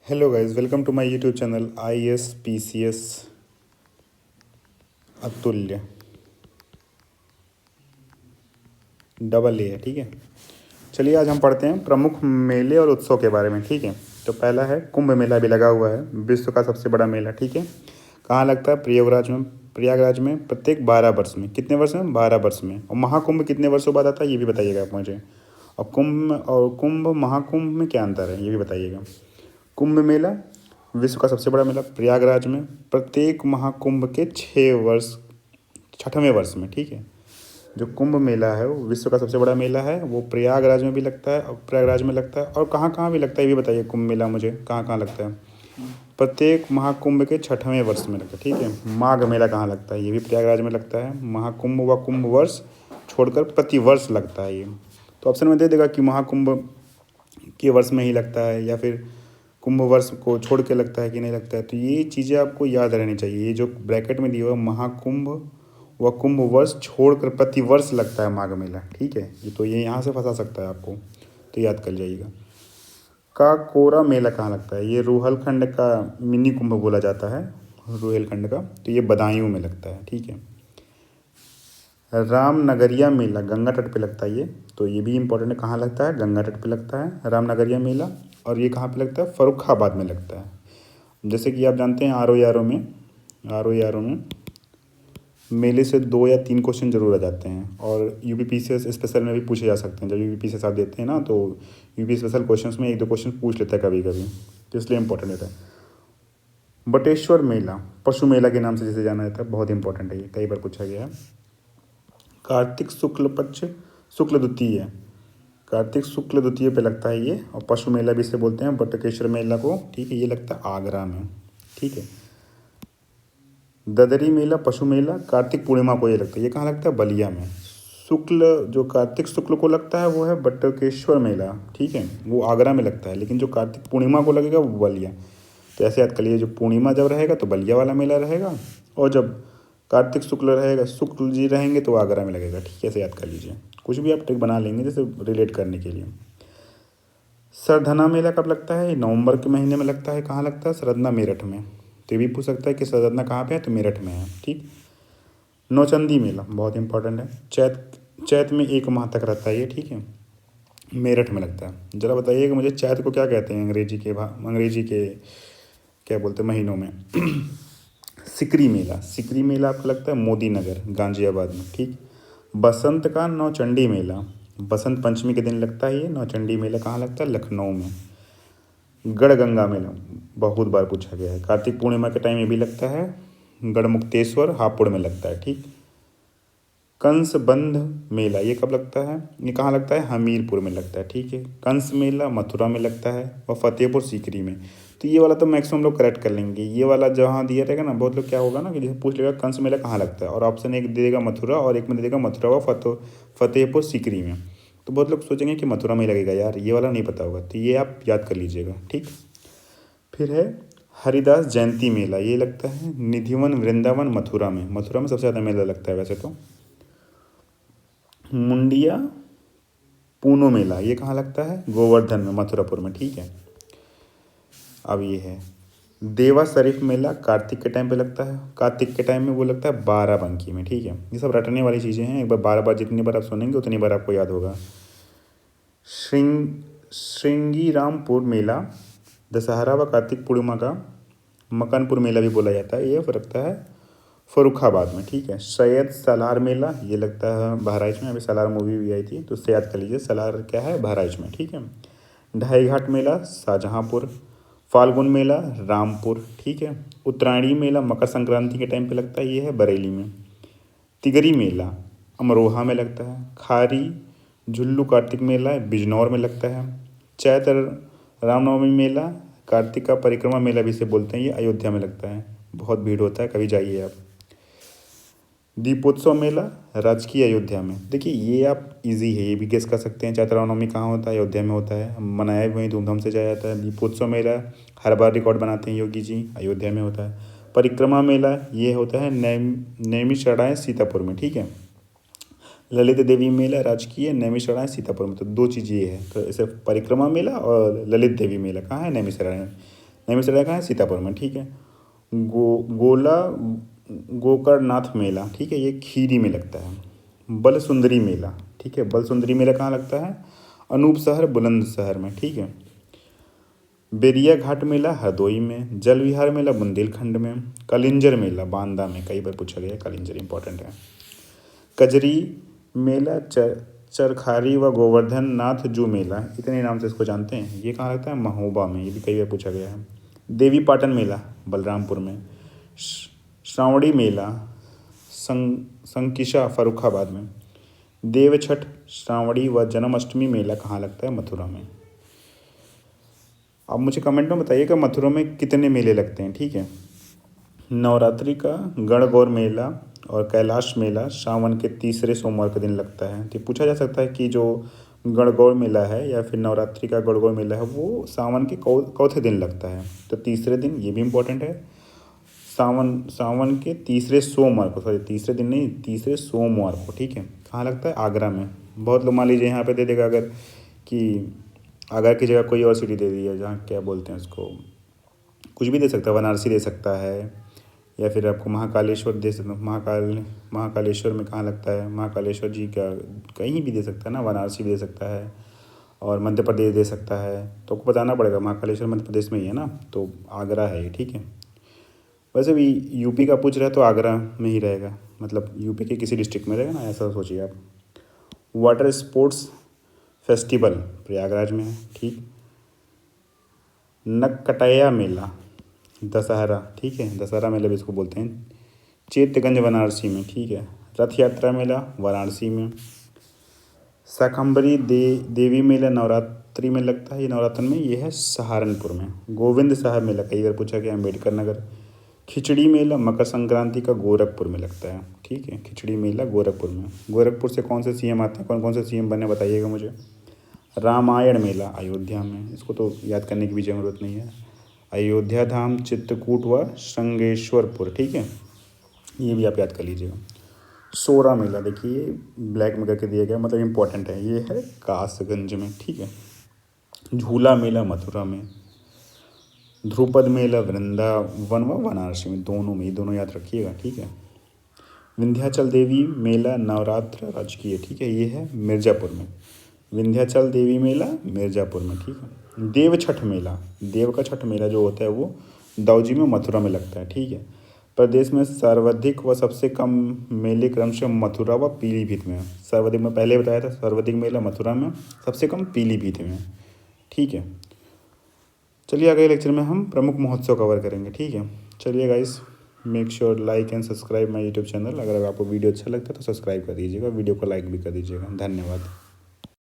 Hello guys, welcome to my YouTube channel ISPCS Atulya double A है। ठीक है, चलिए आज हम पढ़ते हैं प्रमुख मेले और उत्सव के बारे में। ठीक है, तो पहला है कुंभ मेला भी लगा हुआ है, विश्व का सबसे बड़ा मेला। ठीक है, कहाँ लगता है? प्रयागराज में प्रत्येक 12 वर्ष में। कितने वर्ष में? 12 वर्ष में। और महाकुंभ कितने वर्षों बाद आता है ये भी बताइएगा आप मुझे। और कुंभ महाकुंभ में क्या अंतर है ये भी बताइएगा। कुंभ मेला विश्व का सबसे बड़ा मेला प्रयागराज में प्रत्येक महाकुंभ के 6 वर्ष 6वें वर्ष में। ठीक है, जो कुंभ मेला है वो विश्व का सबसे बड़ा मेला है, वो प्रयागराज में भी लगता है और प्रयागराज में लगता है। और कहाँ कहाँ भी लगता है ये भी बताइए। कुंभ मेला मुझे कहाँ कहाँ लगता है? प्रत्येक महाकुंभ के 6वें वर्ष में लगता है। ठीक है, माघ मेला कहाँ लगता है? ये भी प्रयागराज में लगता है। महाकुंभ व कुंभ वर्ष छोड़कर प्रति वर्ष लगता है ये। तो ऑप्शन में दे देगा कि महाकुंभ के वर्ष में ही लगता है या फिर कुंभ वर्ष को छोड़ के लगता है कि नहीं लगता है। तो ये चीज़ें आपको याद रहनी चाहिए। ये जो ब्रैकेट में दिया हुआ महाकुंभ व कुंभ वर्ष छोड़कर प्रति वर्ष लगता है माघ मेला। ठीक है, ये तो ये यहाँ से फंसा सकता है आपको, तो याद कर जाइएगा। काकोरा मेला कहाँ लगता है? ये रोहलखंड का मिनी कुंभ बोला जाता है, रोहलखंड का। तो ये बदायूं में लगता है। ठीक है, रामनगरिया मेला गंगा तट पे लगता है ये, तो ये भी इम्पोर्टेंट है। कहाँ लगता है? गंगा तट पे लगता है रामनगरिया मेला। और ये कहाँ पे लगता है? फर्रुखाबाद में लगता है। जैसे कि आप जानते हैं आर ओ यारों में मेले से 2 या 3 क्वेश्चन जरूर आ जाते हैं, और UPPCS स्पेशल में भी पूछे जा सकते हैं। जब UPPCS आप देते हैं ना, तो यूपी स्पेशल क्वेश्चन में 1-2 क्वेश्चन पूछ लेता है कभी कभी, तो इसलिए इंपॉर्टेंट रहता है। बटेश्वर मेला पशु मेला के नाम से जिसे जाना जाता है, बहुत इंपॉर्टेंट है, ये कई बार पूछा गया है। कार्तिक शुक्ल पक्ष शुक्ल द्वितीय कार्तिक शुक्ल द्वितीय पे लगता है ये, और पशु मेला भी इसे बोलते हैं बटकेश्वर मेला को। ठीक है, ये लगता है आगरा में। ठीक है, ददरी मेला पशु मेला कार्तिक पूर्णिमा को ये लगता है। ये कहाँ लगता है? बलिया में। शुक्ल जो कार्तिक शुक्ल को लगता है वो है बटकेश्वर मेला। ठीक है, वो आगरा में लगता है, लेकिन जो कार्तिक पूर्णिमा को लगेगा वो बलिया। तो ऐसे याद कर लीजिए, जो पूर्णिमा जब रहेगा तो बलिया वाला मेला रहेगा, और जब कार्तिक शुक्ल रहेगा, शुक्ल जी रहेंगे तो आगरा में लगेगा। ठीक है, ऐसे याद कर लीजिए। कुछ भी आप ट्रिक बना लेंगे जैसे रिलेट करने के लिए। सरधना मेला कब लगता है? नवंबर के महीने में लगता है। कहाँ लगता है? सरधना मेरठ में। तो ये भी पूछ सकता है कि सरधना कहाँ पे है, तो मेरठ में है। ठीक, नौचंदी मेला बहुत इंपॉर्टेंट है। चैत में 1 माह तक रहता है ये। ठीक है, मेरठ में लगता है। जरा बताइएगा मुझे, चैत को क्या कहते हैं अंग्रेजी के क्या बोलते हैं महीनों में? सिकरी मेला आपको लगता है मोदी नगर गाजियाबाद में। ठीक, बसंत का नौचंडी मेला बसंत पंचमी के दिन लगता है ये। नौचंडी मेला कहाँ लगता है? लखनऊ में। गढ़गंगा मेला बहुत बार पूछा गया है, कार्तिक पूर्णिमा के टाइम ये भी लगता है। गढ़मुक्तेश्वर हापुड़ में लगता है। ठीक, कंसबंध मेला ये कब लगता है? ये कहाँ लगता है? हमीरपुर में लगता है। ठीक है, कंस मेला मथुरा में लगता है और फतेहपुर सीकरी में। तो ये वाला तो मैक्सिमम लोग करेक्ट कर लेंगे। ये वाला जहाँ दिया रहेगा ना, बहुत लोग क्या होगा ना कि जैसे पूछ लेगा कंस मेला कहाँ लगता है, और ऑप्शन एक दे देगा मथुरा और एक में दे देगा मथुरा व फतेहपुर सीकरी में। तो बहुत लोग सोचेंगे कि मथुरा में ही लगेगा, यार ये वाला नहीं पता होगा, तो ये आप याद कर लीजिएगा। ठीक, फिर है हरिदास जयंती मेला, ये लगता है निधिवन वृंदावन मथुरा में। मथुरा में सबसे ज़्यादा मेला लगता है वैसे तो। मुंडिया पूनो मेला ये कहाँ लगता है? गोवर्धन में, मथुरापुर में। ठीक है, अब ये है देवा शरीफ मेला कार्तिक के टाइम पे लगता है। कार्तिक के टाइम में वो लगता है बाराबंकी में। ठीक है, ये सब रटने वाली चीज़ें हैं, एक बार 12 बार जितनी बार आप सुनेंगे उतनी बार आपको याद होगा। श्रृंगीरामपुर मेला दशहरा व कार्तिक पूर्णिमा का मकनपुर मेला भी बोला जाता है, ये लगता है फर्रुखाबाद में। ठीक है, सैयद सालार मेला ये लगता है बहराइच में। अभी सालार मूवी भी आई थी, तो उससे याद कर लीजिए सालार क्या है, बहराइच में। ठीक है, ढाई घाट मेला शाहजहाँपुर। फाल्गुन मेला रामपुर। ठीक है, उत्तरायणी मेला मकर संक्रांति के टाइम पे लगता है, ये है बरेली में। तिगरी मेला अमरोहा में लगता है। खारी झुल्लू कार्तिक मेला बिजनौर में लगता है। चैत्र रामनवमी मेला कार्तिक का परिक्रमा मेला भी इसे बोलते हैं, ये अयोध्या में लगता है। बहुत भीड़ होता है, कभी जाइए आप। दीपोत्सव मेला राजकीय अयोध्या में। देखिए ये आप इजी है, ये भी गेस कर सकते हैं। चैत्र रामनवमी कहाँ होता है? अयोध्या में होता है, मनाया भी वहीं धूमधाम से जाया जाता है। दीपोत्सव मेला हर बार रिकॉर्ड बनाते हैं योगी जी, अयोध्या में होता है। परिक्रमा मेला ये होता है नैमिषारण्य सीतापुर में। ठीक है, ललित देवी मेला राजकीय नैमिषारण्य सीतापुर में। तो 2 चीज़ ये है, तो ऐसे परिक्रमा मेला और ललित देवी मेला कहाँ है? नैमिषारण्य। नहीं मिल रहा है सीतापुर में, ठीक है। गोला गोकर्णनाथ मेला, ठीक है, ये खीरी में लगता है। बल सुंदरी मेला, ठीक है, बल सुंदरी मेला कहाँ लगता है? अनूप शहर बुलंदशहर में, ठीक है। बेरिया घाट मेला हरदोई में। जल विहार मेला बुंदेलखंड में। कलिंजर मेला बांदा में, कई बार पूछा गया, कलिंजर इंपॉर्टेंट है। कजरी मेला चरखारी व गोवर्धन नाथ जू मेला, इतने नाम से इसको जानते हैं। ये कहाँ लगता है? महोबा में, ये भी कई बार पूछा गया है। देवी पाटन मेला बलरामपुर में। श्रावणी मेला संकिशा फर्रुखाबाद में। देव छठ श्रावणी व जन्माष्टमी मेला कहाँ लगता है? मथुरा में। अब मुझे कमेंट में बताइएगा मथुरा में कितने मेले लगते हैं, ठीक है। नवरात्रि का गणगौर मेला और कैलाश मेला सावन के तीसरे सोमवार के दिन लगता है। तो पूछा जा सकता है कि जो गणगौर मेला है या फिर नवरात्रि का गणगौर मेला है वो सावन के चौथे दिन लगता है, तो तीसरे दिन, ये भी इम्पोर्टेंट है। सावन के तीसरे सोमवार को, सॉरी तीसरे दिन नहीं, तीसरे सोमवार को, ठीक है। कहाँ लगता है? आगरा में। बहुत लोग मान लीजिए यहाँ पे दे देगा अगर कि आगरा की जगह कोई और सिटी दे दी है, जहाँ क्या बोलते हैं उसको, कुछ भी दे सकता है, बनारसी दे सकता है, या फिर आपको महाकालेश्वर दे सकता, महाकालेश्वर में कहाँ लगता है? महाकालेश्वर जी का कहीं भी दे सकता है ना, बनारसी भी दे सकता है, और मध्य प्रदेश दे सकता है। तो आपको बताना पड़ेगा, महाकालेश्वर मध्य प्रदेश में ही है ना, तो आगरा है ये, ठीक है। वैसे भी यूपी का पूछ रहा है तो आगरा में ही रहेगा, मतलब यूपी के किसी डिस्ट्रिक्ट में रहेगा ना, ऐसा सोचिए आप। वाटर स्पोर्ट्स फेस्टिवल प्रयागराज में है, ठीक। नक्कटैया मेला दशहरा, ठीक है, दशहरा मेला भी इसको बोलते हैं। चैत्यगंज वाराणसी में, ठीक है। रथ यात्रा मेला वाराणसी में। शाकंभरी देवी मेला नवरात्रि में लगता है, ये नवरात्र में, ये है सहारनपुर में। गोविंद साहब मेला कई बार पूछा गया, अम्बेडकर नगर। खिचड़ी मेला मकर संक्रांति का गोरखपुर में लगता है, ठीक है। खिचड़ी मेला गोरखपुर में। गोरखपुर से कौन से सीएम आते हैं, कौन कौन से सीएम बने बताइएगा मुझे। रामायण मेला अयोध्या में, इसको तो याद करने की भी ज़रूरत नहीं है। अयोध्या धाम, चित्रकूट व श्रृंगेश्वरपुर, ठीक है, ये भी आप याद कर लीजिएगा। सोरा मेला देखिए ब्लैक में करके दिया गया, मतलब इम्पोर्टेंट है, ये है कासगंज में, ठीक है। झूला मेला मथुरा में। ध्रुपद मेला वृंदावन व वाराणसी में, दोनों में, ये दोनों याद रखिएगा, ठीक है। विंध्याचल देवी मेला नवरात्र राजकीय, ठीक है, ये है मिर्ज़ापुर में। विंध्याचल देवी मेला मिर्ज़ापुर में, ठीक है। देव छठ मेला, देव का छठ मेला जो होता है वो दाऊजी में मथुरा में लगता है, ठीक है। प्रदेश में सर्वाधिक व सबसे कम मेले क्रमशः मथुरा व पीलीभीत में है। सर्वाधिक में पहले बताया था, सर्वाधिक मेला मथुरा में, सबसे कम पीलीभीत में, ठीक है। चलिए अगले लेक्चर में हम प्रमुख महोत्सव कवर करेंगे, ठीक है। चलिए guys, make sure like and subscribe my YouTube channel. अगर आपको वीडियो अच्छा लगता है तो सब्सक्राइब कर दीजिएगा, वीडियो को लाइक भी कर दीजिएगा। धन्यवाद।